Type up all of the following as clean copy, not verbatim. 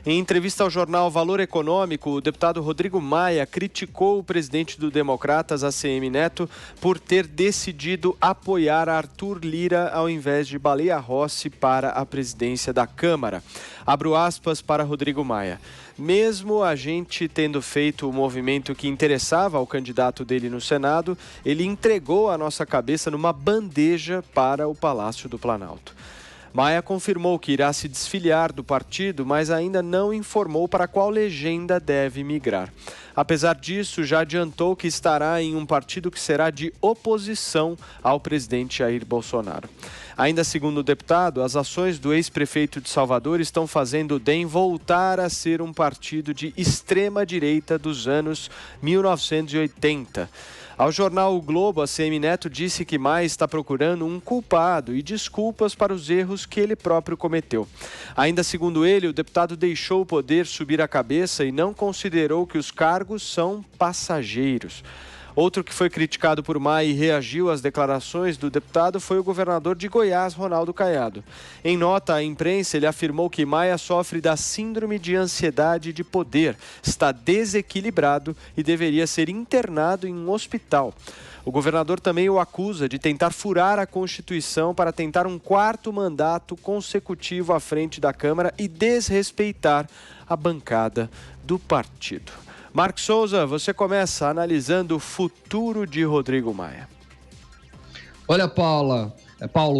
Em entrevista ao jornal Valor Econômico, o deputado Rodrigo Maia criticou o presidente do Democratas, ACM Neto, por ter decidido apoiar Arthur Lira ao invés de Baleia Rossi para a presidência da Câmara. Abro aspas para Rodrigo Maia. Mesmo a gente tendo feito o movimento que interessava ao candidato dele no Senado, ele entregou a nossa cabeça numa bandeja para o Palácio do Planalto. Maia confirmou que irá se desfiliar do partido, mas ainda não informou para qual legenda deve migrar. Apesar disso, já adiantou que estará em um partido que será de oposição ao presidente Jair Bolsonaro. Ainda segundo o deputado, as ações do ex-prefeito de Salvador estão fazendo o DEM voltar a ser um partido de extrema-direita dos anos 1980. Ao jornal O Globo, ACM Neto disse que Maia está procurando um culpado e desculpas para os erros que ele próprio cometeu. Ainda segundo ele, o deputado deixou o poder subir a cabeça e não considerou que os cargos são passageiros. Outro que foi criticado por Maia e reagiu às declarações do deputado foi o governador de Goiás, Ronaldo Caiado. Em nota à imprensa, ele afirmou que Maia sofre da síndrome de ansiedade de poder, está desequilibrado e deveria ser internado em um hospital. O governador também o acusa de tentar furar a Constituição para tentar um quarto mandato consecutivo à frente da Câmara e desrespeitar a bancada do partido. Marcos Souza, você começa analisando o futuro de Rodrigo Maia. Olha, Paulo,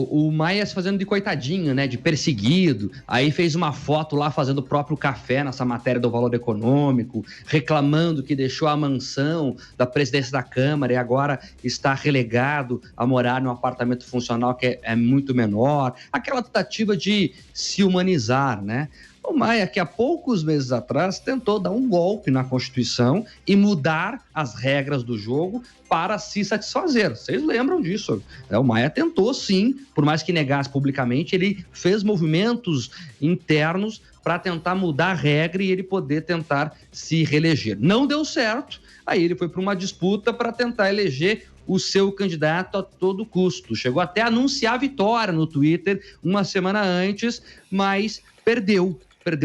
o Maia se fazendo de coitadinho, né, de perseguido, aí fez uma foto lá fazendo o próprio café nessa matéria do Valor Econômico, reclamando que deixou a mansão da presidência da Câmara e agora está relegado a morar num apartamento funcional que é muito menor, aquela tentativa de se humanizar, né? O Maia, que há poucos meses atrás tentou dar um golpe na Constituição e mudar as regras do jogo para se satisfazer. Vocês lembram disso? O Maia tentou, sim, por mais que negasse publicamente, ele fez movimentos internos para tentar mudar a regra e ele poder tentar se reeleger. Não deu certo, aí ele foi para uma disputa para tentar eleger o seu candidato a todo custo. Chegou até a anunciar a vitória no Twitter uma semana antes, mas perdeu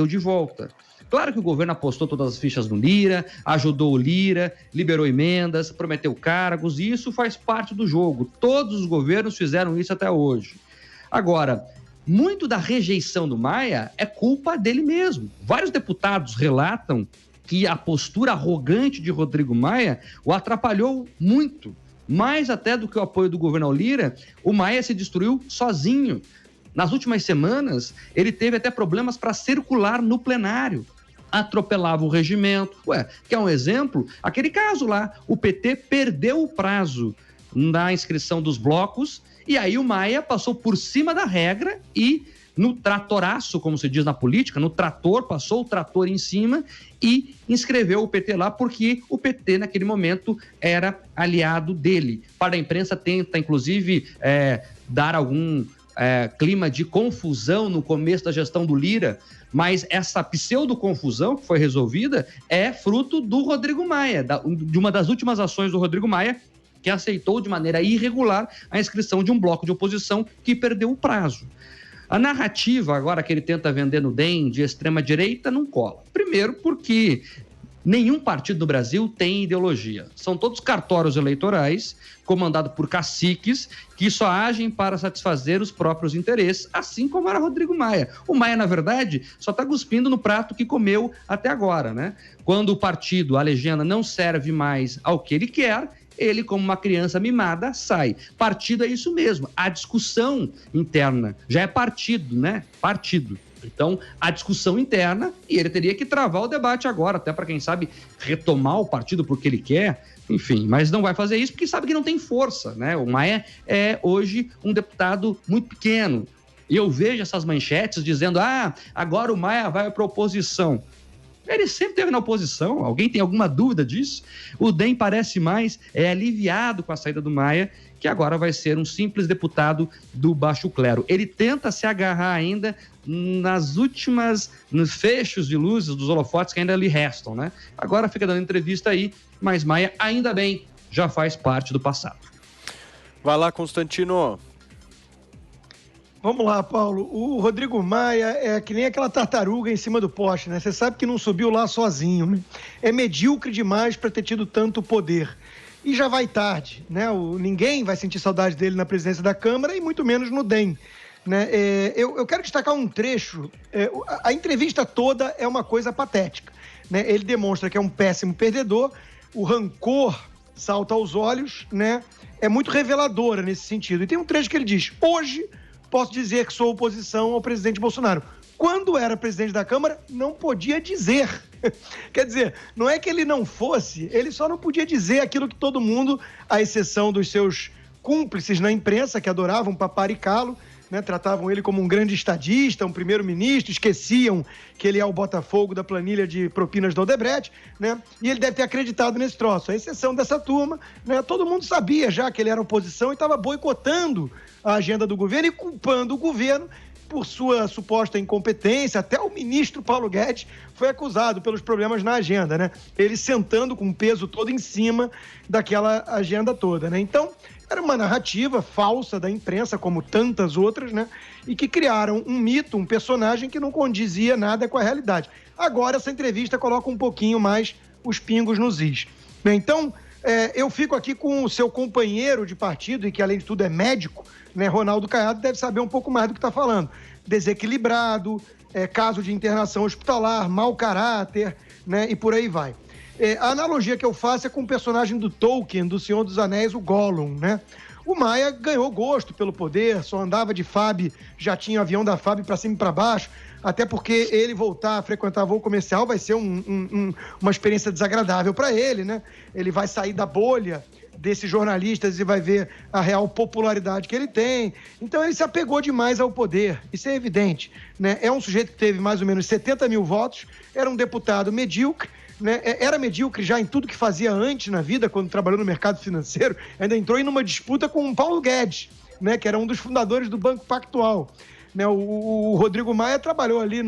de volta. Claro que o governo apostou todas as fichas no Lira, ajudou o Lira, liberou emendas, prometeu cargos, e isso faz parte do jogo. Todos os governos fizeram isso até hoje. Agora, muito da rejeição do Maia é culpa dele mesmo. Vários deputados relatam que a postura arrogante de Rodrigo Maia o atrapalhou muito. Mais até do que o apoio do governo ao Lira, o Maia se destruiu sozinho. Nas últimas semanas, ele teve até problemas para circular no plenário. Atropelava o regimento. Quer um exemplo? Aquele caso lá, o PT perdeu o prazo na inscrição dos blocos e aí o Maia passou por cima da regra e no tratoraço, como se diz na política, no trator, passou o trator em cima e inscreveu o PT lá porque o PT naquele momento era aliado dele. Para a imprensa tenta, inclusive, dar algum clima de confusão no começo da gestão do Lira, mas essa pseudo-confusão que foi resolvida é fruto do Rodrigo Maia, de uma das últimas ações do Rodrigo Maia, que aceitou de maneira irregular a inscrição de um bloco de oposição que perdeu o prazo. A narrativa agora que ele tenta vender no DEM de extrema-direita não cola. Primeiro porque nenhum partido no Brasil tem ideologia. São todos cartórios eleitorais, comandados por caciques, que só agem para satisfazer os próprios interesses, assim como era Rodrigo Maia. O Maia, na verdade, só está cuspindo no prato que comeu até agora, né? Quando o partido, a legenda, não serve mais ao que ele quer, ele, como uma criança mimada, sai. Partido é isso mesmo. A discussão interna já é partido, né? Partido. Então, a discussão interna, e ele teria que travar o debate agora, até para, quem sabe, retomar o partido porque ele quer, enfim, mas não vai fazer isso porque sabe que não tem força, né? O Maia é hoje um deputado muito pequeno, e eu vejo essas manchetes dizendo, agora o Maia vai para a oposição. Ele sempre esteve na oposição, alguém tem alguma dúvida disso? O DEM parece mais aliviado com a saída do Maia, que agora vai ser um simples deputado do baixo clero. Ele tenta se agarrar ainda nos fechos de luzes dos holofotes que ainda lhe restam, né? Agora fica dando entrevista aí, mas Maia, ainda bem, já faz parte do passado. Vai lá, Constantino. Vamos lá, Paulo. O Rodrigo Maia é que nem aquela tartaruga em cima do poste, né? Você sabe que não subiu lá sozinho, né? É medíocre demais para ter tido tanto poder. E já vai tarde, né? Ninguém vai sentir saudade dele na presidência da Câmara e muito menos no DEM. Né? Eu quero destacar um trecho. A entrevista toda é uma coisa patética. Né? Ele demonstra que é um péssimo perdedor, o rancor salta aos olhos, né? É muito reveladora nesse sentido. E tem um trecho que ele diz: hoje posso dizer que sou oposição ao presidente Bolsonaro. Quando era presidente da Câmara, não podia dizer. Quer dizer, não é que ele não fosse, ele só não podia dizer aquilo que todo mundo, à exceção dos seus cúmplices na imprensa, que adoravam paparicá-lo, né, tratavam ele como um grande estadista, um primeiro-ministro, esqueciam que ele é o Botafogo da planilha de propinas do Odebrecht, né, e ele deve ter acreditado nesse troço. À exceção dessa turma, né, todo mundo sabia já que ele era oposição e estava boicotando a agenda do governo e culpando o governo por sua suposta incompetência. Até o ministro Paulo Guedes foi acusado pelos problemas na agenda, né? Ele sentando com o peso todo em cima daquela agenda toda, né? Então, era uma narrativa falsa da imprensa, como tantas outras, né? E que criaram um mito, um personagem que não condizia nada com a realidade. Agora, essa entrevista coloca um pouquinho mais os pingos nos is. Então, eu fico aqui com o seu companheiro de partido, e que, além de tudo, é médico, né? Ronaldo Caiado deve saber um pouco mais do que está falando. Desequilibrado, caso de internação hospitalar, mau caráter, né? E por aí vai. A analogia que eu faço é com o personagem do Tolkien, do Senhor dos Anéis, o Gollum, né? O Maia ganhou gosto pelo poder, só andava de FAB, já tinha avião da FAB para cima e para baixo, até porque ele voltar a frequentar voo comercial vai ser uma experiência desagradável para ele, né? Ele vai sair da bolha desses jornalistas e vai ver a real popularidade que ele tem. Então ele se apegou demais ao poder, isso é evidente, né? É um sujeito que teve mais ou menos 70 mil votos, era um deputado medíocre, né? Era medíocre já em tudo que fazia antes na vida, quando trabalhou no mercado financeiro, ainda entrou em uma disputa com o Paulo Guedes, né? Que era um dos fundadores do Banco Pactual. Né? O Rodrigo Maia trabalhou ali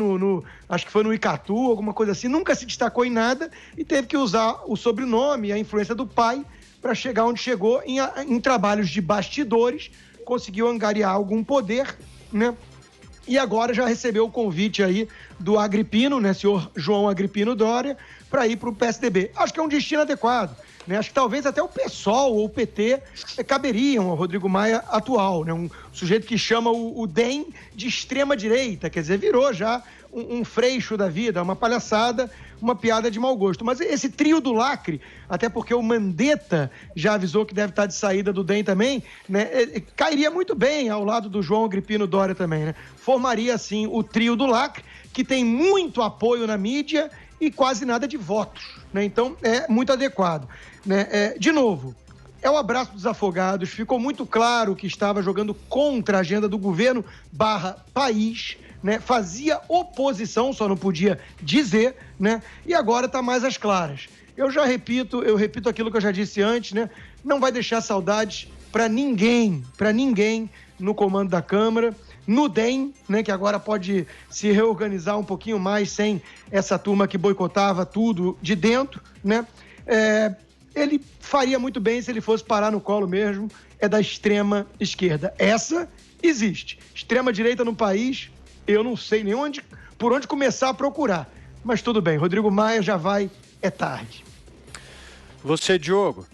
acho que foi no Icatu, alguma coisa assim, nunca se destacou em nada e teve que usar o sobrenome e a influência do pai para chegar onde chegou em trabalhos de bastidores, conseguiu angariar algum poder, né? E agora já recebeu o convite aí do Agripino, né, senhor João Agripino Dória, para ir para o PSDB. Acho que é um destino adequado, né? Acho que talvez até o PSOL ou o PT caberiam ao Rodrigo Maia atual, né? Um sujeito que chama o DEM de extrema-direita, quer dizer, virou já um freixo da vida, uma palhaçada, uma piada de mau gosto. Mas esse trio do lacre, até porque o Mandetta já avisou que deve estar de saída do DEM também, né? Cairia muito bem ao lado do João Agripino Dória também, né? Formaria, assim, o trio do lacre, que tem muito apoio na mídia e quase nada de votos, né? Então, é muito adequado, né? De novo, é o abraço dos afogados, ficou muito claro que estava jogando contra a agenda do governo /país, né? Fazia oposição, só não podia dizer, né? E agora está mais às claras. Eu repito aquilo que eu já disse antes, né? Não vai deixar saudades para ninguém no comando da Câmara, no DEM, né? Que agora pode se reorganizar um pouquinho mais sem essa turma que boicotava tudo de dentro, né? Ele faria muito bem se ele fosse parar no colo mesmo, da extrema esquerda. Essa existe. Extrema direita no país, eu não sei nem por onde começar a procurar. Mas tudo bem, Rodrigo Maia já vai, é tarde. Você, Diogo?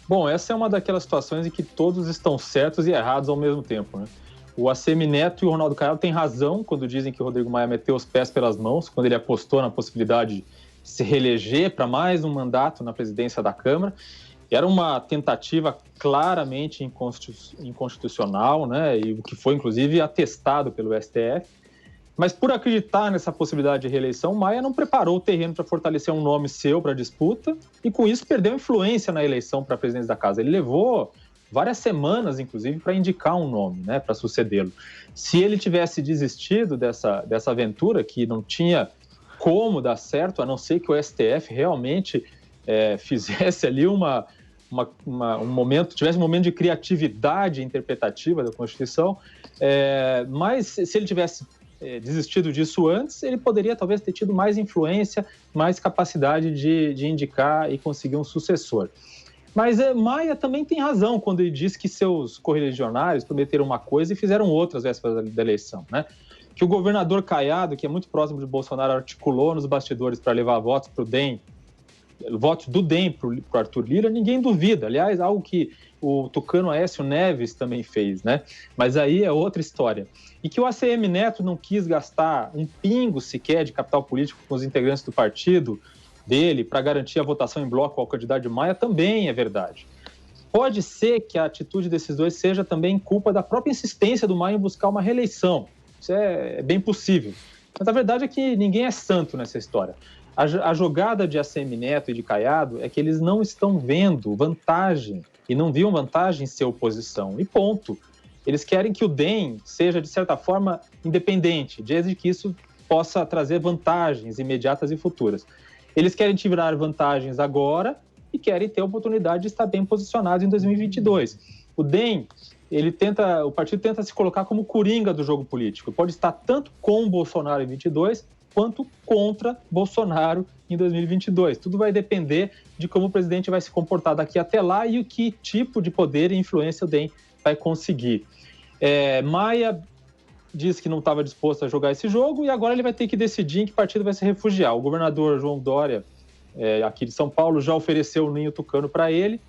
Bom, essa é uma daquelas situações em que todos estão certos e errados ao mesmo tempo, né? O ACM Neto e o Ronaldo Caiado têm razão quando dizem que o Rodrigo Maia meteu os pés pelas mãos, quando ele apostou na possibilidade de se reeleger para mais um mandato na presidência da Câmara. Era uma tentativa claramente inconstitucional, né? E o que foi, inclusive, atestado pelo STF. Mas por acreditar nessa possibilidade de reeleição, Maia não preparou o terreno para fortalecer um nome seu para a disputa e, com isso, perdeu influência na eleição para a presidência da casa. Ele levou várias semanas, inclusive, para indicar um nome, né, para sucedê-lo. Se ele tivesse desistido dessa aventura, que não tinha como dar certo, a não ser que o STF realmente fizesse ali tivesse um momento de criatividade interpretativa da Constituição, mas se ele tivesse desistido disso antes, ele poderia talvez ter tido mais influência, mais capacidade de indicar e conseguir um sucessor. Mas Maia também tem razão quando ele diz que seus correligionários prometeram uma coisa e fizeram outra às vésperas da eleição, né? Que o governador Caiado, que é muito próximo de Bolsonaro, articulou nos bastidores para levar votos para o DEM, votos do DEM para o Arthur Lira, ninguém duvida. Aliás, algo que o tucano Aécio Neves também fez, né? Mas aí é outra história. E que o ACM Neto não quis gastar um pingo sequer de capital político com os integrantes do partido dele para garantir a votação em bloco ao candidato de Maia também é verdade. Pode ser que a atitude desses dois seja também culpa da própria insistência do Maia em buscar uma reeleição. Isso é bem possível. Mas a verdade é que ninguém é santo nessa história. A jogada de ACM Neto e de Caiado é que eles não estão vendo vantagem e não viam vantagem em ser oposição. E ponto. Eles querem que o DEM seja, de certa forma, independente, desde que isso possa trazer vantagens imediatas e futuras. Eles querem tirar vantagens agora e querem ter a oportunidade de estar bem posicionado em 2022. O DEM, o partido tenta se colocar como coringa do jogo político. Pode estar tanto com Bolsonaro em 2022 quanto contra Bolsonaro em 2022. Tudo vai depender de como o presidente vai se comportar daqui até lá e o que tipo de poder e influência o DEM vai conseguir. Maia disse que não estava disposto a jogar esse jogo e agora ele vai ter que decidir em que partido vai se refugiar. O governador João Dória, aqui de São Paulo, já ofereceu o ninho tucano para ele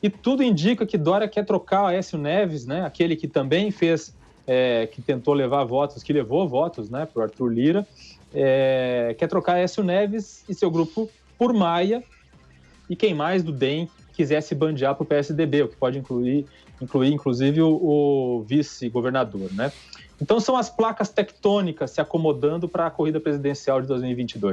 e tudo indica que Dória quer trocar Aécio Neves, né, aquele que também fez, que tentou levar votos, que levou votos, né, para o Arthur Lira, quer trocar Aécio Neves e seu grupo por Maia e quem mais do DEM quisesse bandear para o PSDB, o que pode incluir inclusive o vice-governador, né? Então são as placas tectônicas se acomodando para a corrida presidencial de 2022.